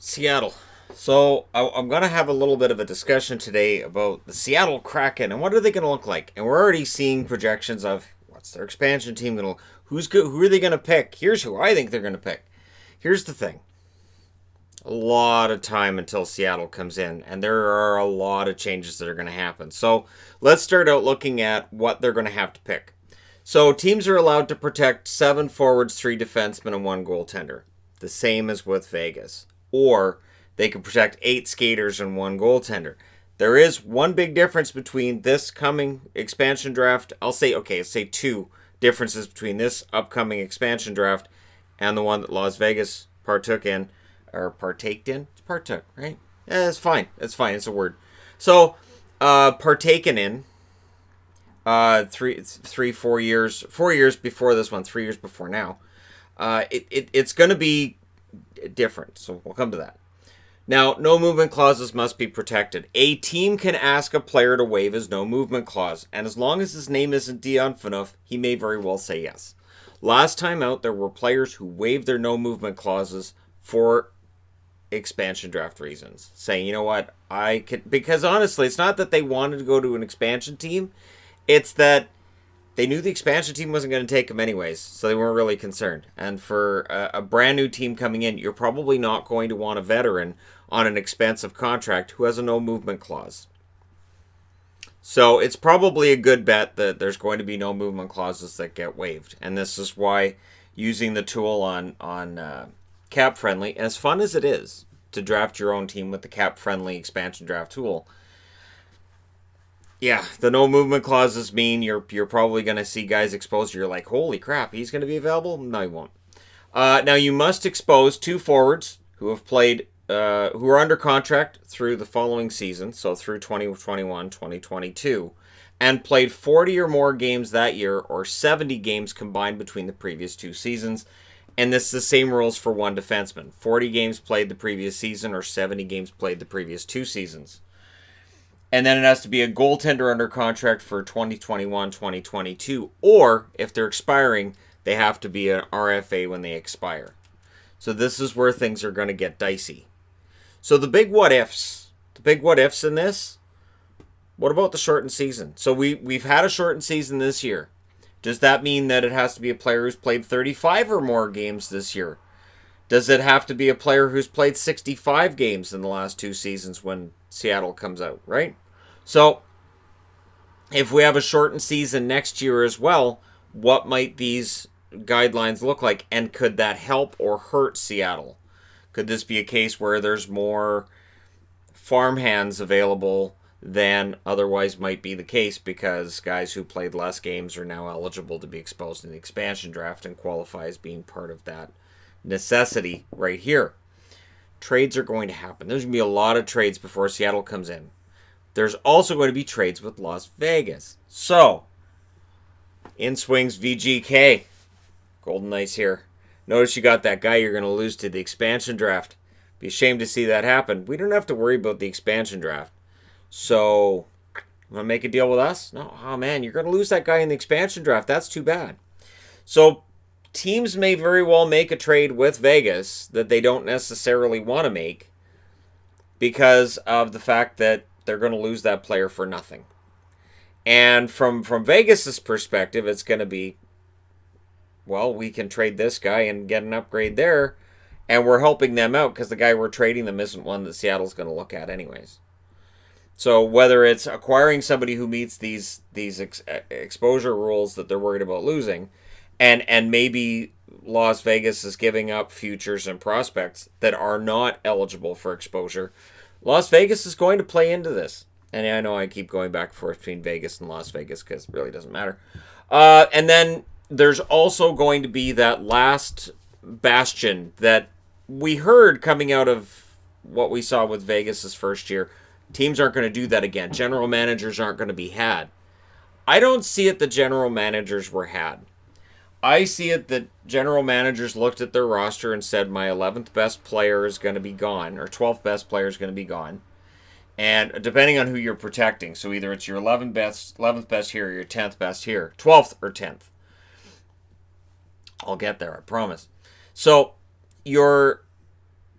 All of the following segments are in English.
Seattle. So I'm going to have a little bit of a discussion today about the Seattle Kraken and what are they going to look like. And we're already seeing projections of what's their expansion team going to who's good, who are they going to pick? Here's who I think they're going to pick. Here's the thing. A lot of time until Seattle comes in, and there are a lot of changes that are going to happen. So let's start out looking at what they're going to have to pick. So teams are allowed to protect 7 forwards, 3 defensemen, and 1 goaltender. The same as with Vegas. Or they can protect 8 skaters and 1 goaltender. There is one big difference between this coming expansion draft. I'll say 2 differences between this upcoming expansion draft and the one that Las Vegas partook in, or partaked in. It's partook, right? Yeah, it's fine. It's fine. It's a word. So, partaken in 4 years before this one, 3 years before now. It's going to be different. So we'll come to that. Now, no movement clauses must be protected. A team can ask a player to waive his no movement clause, and as long as his name isn't Dion, he may very well say yes. Last time out, there were players who waived their no movement clauses for expansion draft reasons, saying, you know what, because honestly, it's not that they wanted to go to an expansion team, it's that they knew the expansion team wasn't going to take them anyways, so they weren't really concerned. And for a brand new team coming in, you're probably not going to want a veteran on an expensive contract who has a no movement clause. So it's probably a good bet that there's going to be no movement clauses that get waived. And this is why using the tool on cap friendly, as fun as it is to draft your own team with the cap friendly expansion draft tool, yeah, the no movement clauses mean you're probably going to see guys exposed. You're like, holy crap, he's going to be available? No, he won't. Now you must expose 2 forwards who have played, who are under contract through the following season, so through 2021, 2022, and played 40 or more games that year, or 70 games combined between the previous 2 seasons. And this is the same rules for 1 defenseman: 40 games played the previous season, or 70 games played the previous 2 seasons. And then it has to be a goaltender under contract for 2021, 2022. Or, if they're expiring, they have to be an RFA when they expire. So this is where things are going to get dicey. So the big what ifs. The big what ifs in this. What about the shortened season? So we've had a shortened season this year. Does that mean that it has to be a player who's played 35 or more games this year? Does it have to be a player who's played 65 games in the last 2 seasons when Seattle comes out, right? So, if we have a shortened season next year as well, what might these guidelines look like? And could that help or hurt Seattle? Could this be a case where there's more farmhands available than otherwise might be the case because guys who played less games are now eligible to be exposed in the expansion draft and qualify as being part of that necessity right here? Trades are going to happen. There's going to be a lot of trades before Seattle comes in. There's also going to be trades with Las Vegas. So, in swings VGK. Golden Knights here. Notice you got that guy you're going to lose to the expansion draft. Be ashamed to see that happen. We don't have to worry about the expansion draft. So, want to make a deal with us? No. Oh man, you're going to lose that guy in the expansion draft. That's too bad. So, teams may very well make a trade with Vegas that they don't necessarily want to make because of the fact that they're going to lose that player for nothing. And from Vegas's perspective, it's going to be, well, we can trade this guy and get an upgrade there, and we're helping them out because the guy we're trading them isn't one that Seattle's going to look at anyways. So whether it's acquiring somebody who meets these exposure rules that they're worried about losing, and maybe Las Vegas is giving up futures and prospects that are not eligible for exposure, Las Vegas is going to play into this. And I know I keep going back and forth between Vegas and Las Vegas because it really doesn't matter. And then there's also going to be that last bastion that we heard coming out of what we saw with Vegas's first year. Teams aren't going to do that again. General managers aren't going to be had. I don't see it that general managers were had. I see it that general managers looked at their roster and said, my 11th best player is going to be gone, or 12th best player is going to be gone. And depending on who you're protecting, so either it's your 11th best here, or your 10th best here, 12th or 10th. I'll get there, I promise. So your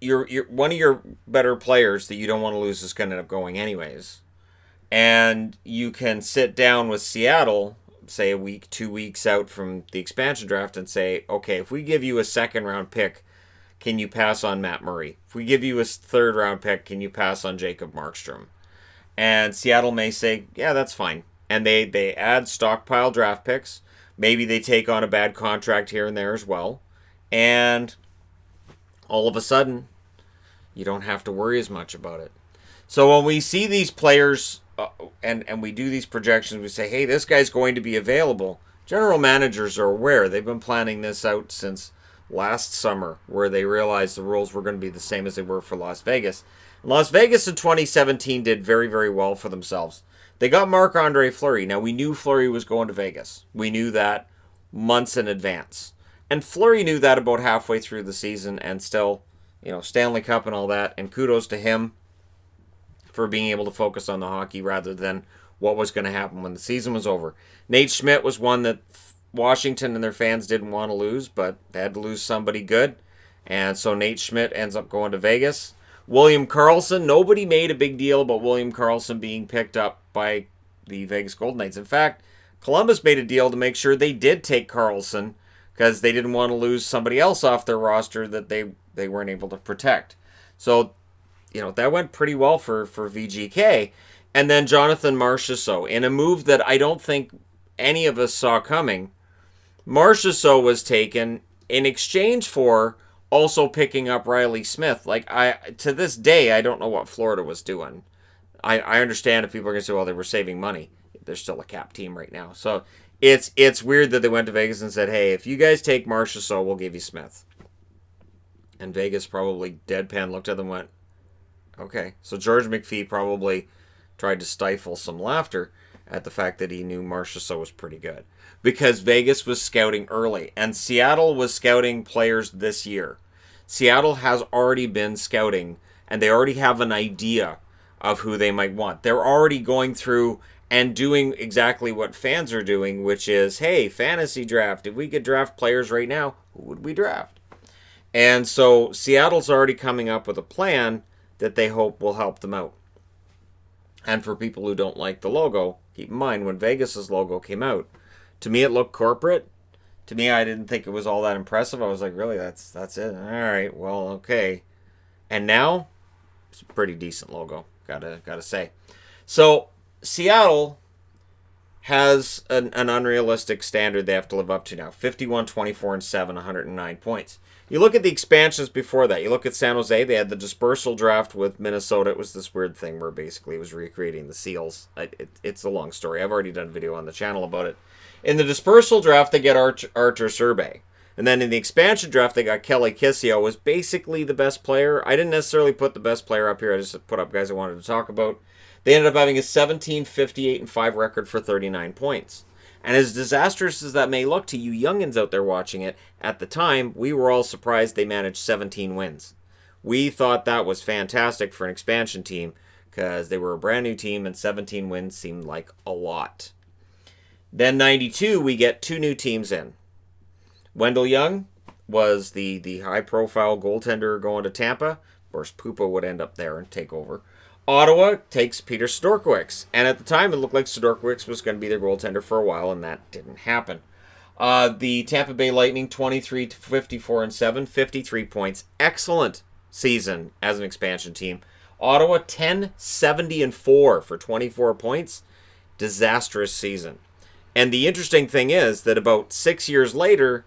you're one of your better players that you don't want to lose is going to end up going anyways. And you can sit down with Seattle, say a week, 2 weeks out from the expansion draft, and say, okay, if we give you a second round pick, can you pass on Matt Murray? If we give you a third round pick, can you pass on Jacob Markstrom? And Seattle may say, yeah, that's fine. And they add stockpile draft picks. Maybe they take on a bad contract here and there as well. And all of a sudden, you don't have to worry as much about it. So when we see these players and we do these projections, we say, hey, this guy's going to be available. General managers are aware. They've been planning this out since last summer, where they realized the rules were going to be the same as they were for Las Vegas. And Las Vegas in 2017 did very, very well for themselves. They got Marc-Andre Fleury. Now, we knew Fleury was going to Vegas. We knew that months in advance. And Fleury knew that about halfway through the season, and still, Stanley Cup and all that. And kudos to him for being able to focus on the hockey rather than what was going to happen when the season was over. Nate Schmidt was one that Washington and their fans didn't want to lose, but they had to lose somebody good. And so Nate Schmidt ends up going to Vegas. William Karlsson, nobody made a big deal about William Karlsson being picked up by the Vegas Golden Knights. In fact, Columbus made a deal to make sure they did take Karlsson because they didn't want to lose somebody else off their roster that they weren't able to protect. So, that went pretty well for VGK. And then Jonathan Marchessault, in a move that I don't think any of us saw coming, Marchessault was taken in exchange for also picking up Riley Smith. To this day, I don't know what Florida was doing. I understand if people are going to say, well, they were saving money. They're still a cap team right now. So it's weird that they went to Vegas and said, hey, if you guys take Marchessault, we'll give you Smith. And Vegas probably deadpan looked at them and went, okay. So George McPhee probably tried to stifle some laughter at the fact that he knew Marchessault was pretty good. Because Vegas was scouting early, and Seattle was scouting players this year. Seattle has already been scouting, and they already have an idea of who they might want. They're already going through and doing exactly what fans are doing, which is, hey, fantasy draft. If we could draft players right now, who would we draft? And so Seattle's already coming up with a plan that they hope will help them out. And for people who don't like the logo, keep in mind, when Vegas's logo came out, to me it looked corporate. To me, I didn't think it was all that impressive. I was like, really, that's it? All right, well, okay. And now, it's a pretty decent logo, gotta say. So, Seattle has an unrealistic standard they have to live up to now. 51, 24, and 7, 109 points. You look at the expansions before that. You look at San Jose. They had the dispersal draft with Minnesota. It was this weird thing where basically it was recreating the Seals. It's a long story. I've already done a video on the channel about it. In the dispersal draft, they get Artur Survey. And then in the expansion draft, they got Kelly Kissio, was basically the best player. I didn't necessarily put the best player up here. I just put up guys I wanted to talk about. They ended up having a 17, 58, and 5 record for 39 points. And as disastrous as that may look to you youngins out there watching it, at the time, we were all surprised they managed 17 wins. We thought that was fantastic for an expansion team because they were a brand new team and 17 wins seemed like a lot. Then 92, we get 2 new teams in. Wendell Young was the high-profile goaltender going to Tampa. Of course, Pupa would end up there and take over. Ottawa takes Peter Sudorkiewicz. And at the time, it looked like Sudorkiewicz was going to be their goaltender for a while, and that didn't happen. The Tampa Bay Lightning, 23 to 54 and 7, 53 points. Excellent season as an expansion team. Ottawa, 10, 70 and 4 for 24 points. Disastrous season. And the interesting thing is that about 6 years later,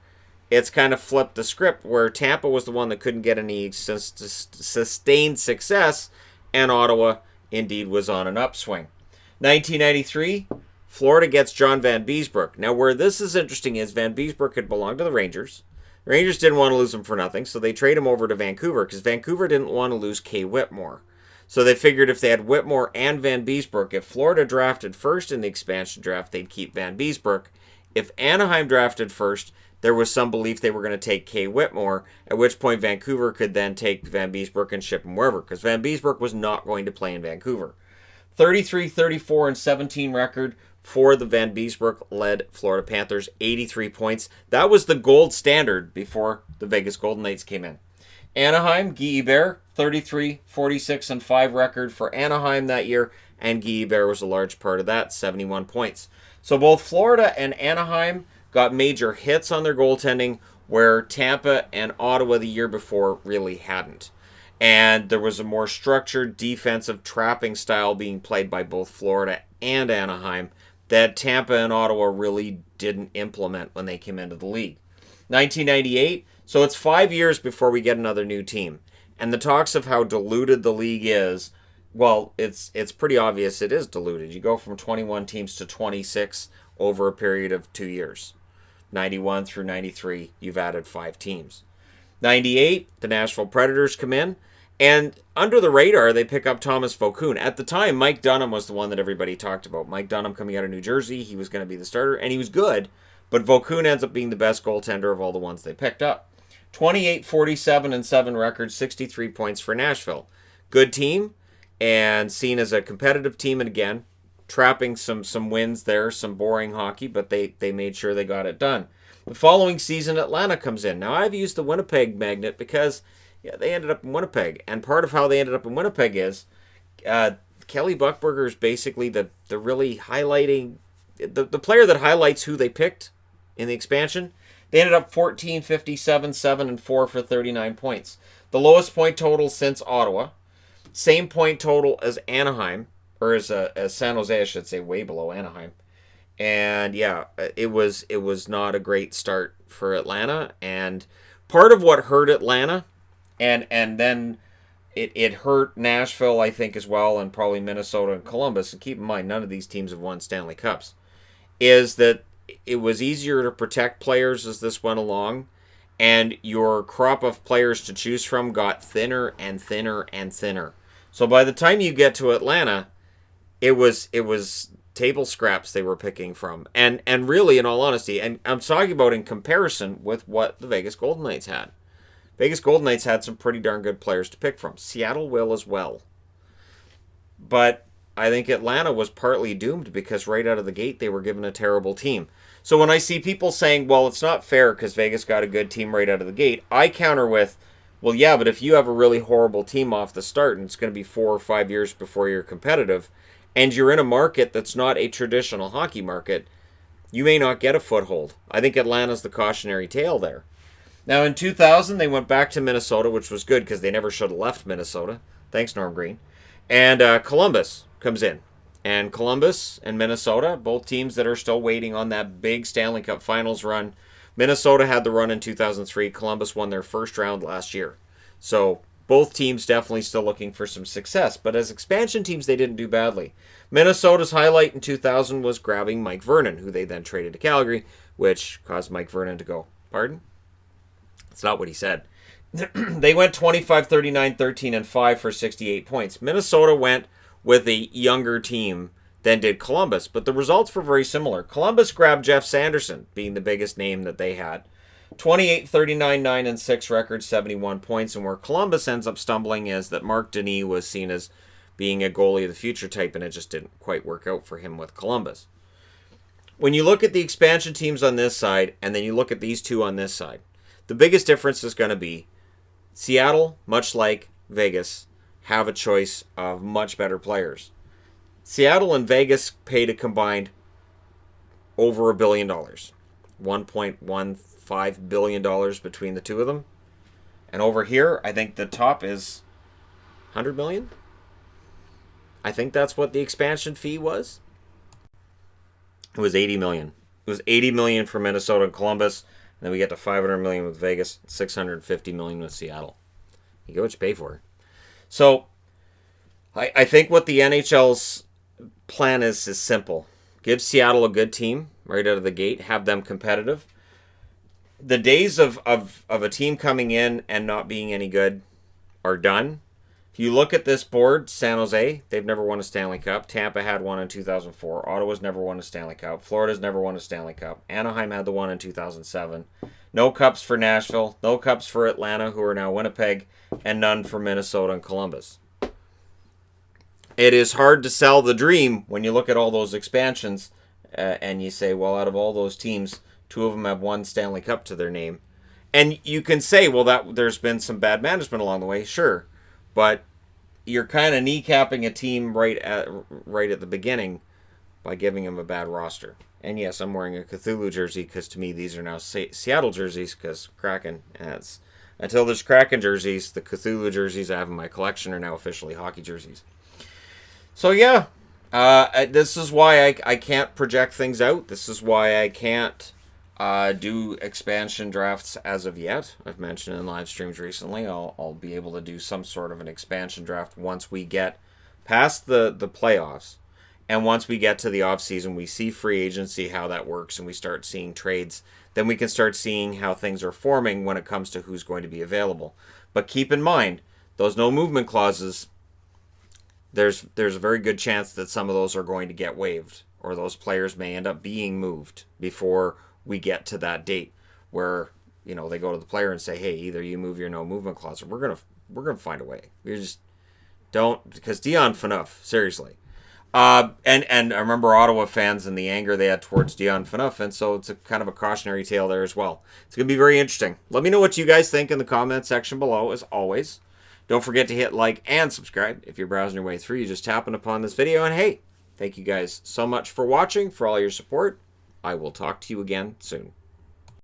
it's kind of flipped the script where Tampa was the one that couldn't get any sustained success, and Ottawa indeed was on an upswing. 1993, Florida gets John Van Beesbroek. Now, where this is interesting is Van Beesbroek had belonged to the Rangers. The Rangers didn't want to lose him for nothing, so they trade him over to Vancouver because Vancouver didn't want to lose Kay Whitmore. So they figured if they had Whitmore and Van Beesbroek, if Florida drafted first in the expansion draft, they'd keep Van Beesbroek. If Anaheim drafted first, there was some belief they were going to take Kay Whitmore, at which point Vancouver could then take Van Beesbroek and ship him wherever, because Van Beesbroek was not going to play in Vancouver. 33, 34, and 17 record for the Van Beesbroek-led Florida Panthers, 83 points. That was the gold standard before the Vegas Golden Knights came in. Anaheim, Guy Bear, 33, 46, and 5 record for Anaheim that year, and Guy Bear was a large part of that, 71 points. So both Florida and Anaheim got major hits on their goaltending, where Tampa and Ottawa the year before really hadn't. And there was a more structured defensive trapping style being played by both Florida and Anaheim that Tampa and Ottawa really didn't implement when they came into the league. 1998, so it's 5 years before we get another new team. And the talks of how diluted the league is, well, it's pretty obvious it is diluted. You go from 21 teams to 26 over a period of 2 years. 91 through 93, you've added 5 teams. 98, the Nashville Predators come in, and under the radar, they pick up Thomas Vokoun. At the time, Mike Dunham was the one that everybody talked about. Mike Dunham coming out of New Jersey, he was going to be the starter, and he was good, but Vokoun ends up being the best goaltender of all the ones they picked up. 28, 47, and 7 records, 63 points for Nashville. Good team, and seen as a competitive team, and again, trapping some wins there, some boring hockey, but they made sure they got it done. The following season, Atlanta comes in. Now, I've used the Winnipeg magnet because they ended up in Winnipeg, and part of how they ended up in Winnipeg is Kelly Buchberger is basically the really highlighting, the player that highlights who they picked in the expansion. They ended up 14, 57, 7, and 4 for 39 points. The lowest point total since Ottawa. Same point total as Anaheim, or as San Jose, I should say, way below Anaheim. And yeah, it was not a great start for Atlanta. And part of what hurt Atlanta, and then it hurt Nashville, I think, as well, and probably Minnesota and Columbus. And keep in mind, none of these teams have won Stanley Cups. Is that it was easier to protect players as this went along, and your crop of players to choose from got thinner and thinner and thinner. So by the time you get to Atlanta, it was table scraps they were picking from. And really, in all honesty, and I'm talking about in comparison with what the Vegas Golden Knights had. Vegas Golden Knights had some pretty darn good players to pick from. Seattle will as well. But I think Atlanta was partly doomed because right out of the gate they were given a terrible team. So when I see people saying, well, it's not fair because Vegas got a good team right out of the gate, I counter with, well, yeah, but if you have a really horrible team off the start and it's going to be 4 or 5 years before you're competitive, and you're in a market that's not a traditional hockey market, you may not get a foothold. I think Atlanta's the cautionary tale there. Now, in 2000, they went back to Minnesota, which was good because they never should have left Minnesota. Thanks, Norm Green. And Columbus comes in. And Columbus and Minnesota, both teams that are still waiting on that big Stanley Cup Finals run. Minnesota had the run in 2003. Columbus won their first round last year. So both teams definitely still looking for some success. But as expansion teams, they didn't do badly. Minnesota's highlight in 2000 was grabbing Mike Vernon, who they then traded to Calgary, which caused Mike Vernon to go, pardon? That's not what he said. They went 25, 39, 13, and 5 for 68 points. Minnesota went with a younger team than did Columbus, but the results were very similar. Columbus grabbed Jeff Sanderson, being the biggest name that they had. 28, 39, 9, and 6 record, 71 points. And where Columbus ends up stumbling is that Mark Denis was seen as being a goalie of the future type, and it just didn't quite work out for him with Columbus. When you look at the expansion teams on this side, and then you look at these two on this side, the biggest difference is going to be Seattle, much like Vegas, have a choice of much better players. Seattle and Vegas paid a combined over $1 billion. $1.15 billion between the two of them. And over here, I think the top is $100 million. I think that's what the expansion fee was. It was $80 million. It was $80 million for Minnesota and Columbus. And then we get to $500 million with Vegas, $650 million with Seattle. You get what you pay for. So I think what the NHL's plan is simple. Give Seattle a good team right out of the gate. Have them competitive. The days of a team coming in and not being any good are done. If you look at this board, San Jose, they've never won a Stanley Cup. Tampa had one in 2004. Ottawa's never won a Stanley Cup. Florida's never won a Stanley Cup. Anaheim had the one in 2007. No cups for Nashville. No cups for Atlanta, who are now Winnipeg. And none for Minnesota and Columbus. It is hard to sell the dream when you look at all those expansions and you say, well, out of all those teams, 2 of them have one Stanley Cup to their name. And you can say, well, that there's been some bad management along the way, sure, but you're kind of kneecapping a team right at the beginning by giving them a bad roster. And yes, I'm wearing a Cthulhu jersey because to me these are now Seattle jerseys because Kraken. Until there's Kraken jerseys, the Cthulhu jerseys I have in my collection are now officially hockey jerseys. So yeah, this is why I can't project things out. This is why I can't do expansion drafts as of yet. I've mentioned in live streams recently I'll be able to do some sort of an expansion draft once we get past the playoffs. And once we get to the offseason, we see free agency, how that works, and we start seeing trades. Then we can start seeing how things are forming when it comes to who's going to be available. But keep in mind, those no movement clauses, there's a very good chance that some of those are going to get waived, or those players may end up being moved before we get to that date where, you know, they go to the player and say, hey, either you move your no movement clause or we're gonna find a way. We just don't, because Dion Phaneuf, seriously. And I remember Ottawa fans and the anger they had towards Dion Phaneuf, and so it's a kind of a cautionary tale there as well. It's going to be very interesting. Let me know what you guys think in the comment section below, as always. Don't forget to hit like and subscribe if you're browsing your way through. You just happened upon this video, and hey, thank you guys so much for watching, for all your support. I will talk to you again soon.